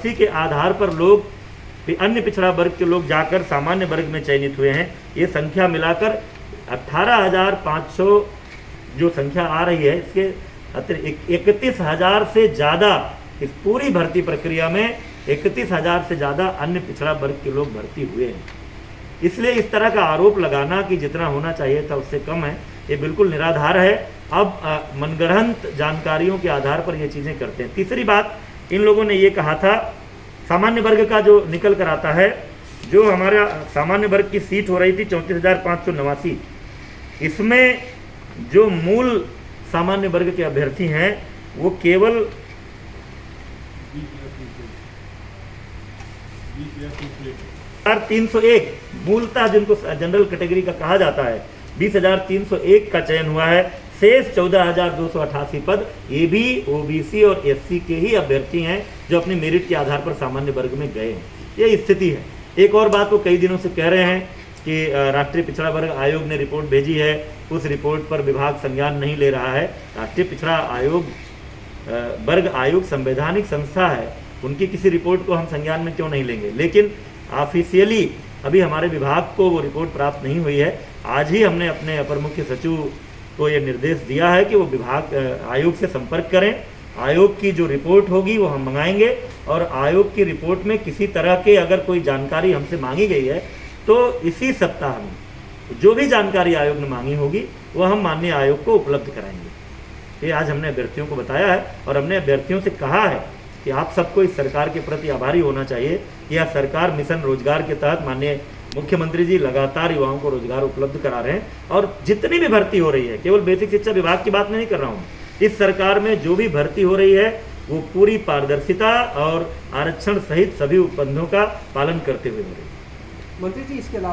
इसी के आधार पर लोग अन्य पिछड़ा वर्ग के लोग जाकर सामान्य वर्ग में चयनित हुए हैं। ये संख्या मिलाकर 18,500 जो संख्या आ रही है, इसके अतिरिक्त 31,000 से ज़्यादा इस पूरी भर्ती प्रक्रिया में 31,000 से ज़्यादा अन्य पिछड़ा वर्ग के लोग भर्ती हुए हैं। इसलिए इस तरह का आरोप लगाना कि जितना होना चाहिए था उससे कम है, ये बिल्कुल निराधार है। अब मनगढ़ंत जानकारियों के आधार पर ये चीज़ें करते हैं। तीसरी बात, इन लोगों ने ये कहा था सामान्य वर्ग का जो निकल कर आता है, जो हमारा सामान्य वर्ग की सीट हो रही थी 34,589, इसमें जो मूल सामान्य वर्ग के अभ्यर्थी हैं वो केवल 301 मूलतः जिनको जनरल कैटेगरी का कहा जाता है 20,301 का चयन हुआ है। शेष 14,288 पद ये भी ओबीसी और एससी के ही अभ्यर्थी हैं जो अपनी मेरिट के आधार पर सामान्य वर्ग में गए हैं। ये स्थिति है। एक और बात वो कई दिनों से कह रहे हैं कि राष्ट्रीय पिछड़ा वर्ग आयोग ने रिपोर्ट भेजी है, उस रिपोर्ट पर विभाग संज्ञान नहीं ले रहा है। राष्ट्रीय पिछड़ा वर्ग आयोग संवैधानिक संस्था है, उनकी किसी रिपोर्ट को हम संज्ञान में क्यों नहीं लेंगे। लेकिन ऑफिशियली अभी हमारे विभाग को वो रिपोर्ट प्राप्त नहीं हुई है। आज ही हमने अपने अपर मुख्य सचिव को ये निर्देश दिया है कि वो विभाग आयोग से संपर्क करें। आयोग की जो रिपोर्ट होगी वो हम मंगाएंगे और आयोग की रिपोर्ट में किसी तरह के अगर कोई जानकारी हमसे मांगी गई है तो इसी सप्ताह में जो भी जानकारी आयोग ने मांगी होगी वो हम माननीय आयोग को उपलब्ध कराएंगे। ये आज हमने अभ्यर्थियों को बताया है और हमने अभ्यर्थियों से कहा है कि आप सबको इस सरकार के प्रति आभारी होना चाहिए। यह सरकार मिशन रोजगार के तहत माननीय मुख्यमंत्री जी लगातार युवाओं को रोजगार उपलब्ध करा रहे हैं और जितनी भी भर्ती हो रही है, केवल बेसिक शिक्षा विभाग की बात नहीं कर रहा हूँ, इस सरकार में जो भी भर्ती हो रही है वो पूरी पारदर्शिता और आरक्षण सहित सभी उपबंधों का पालन करते हुए हो रही है। मंत्री जी, इसके अलावा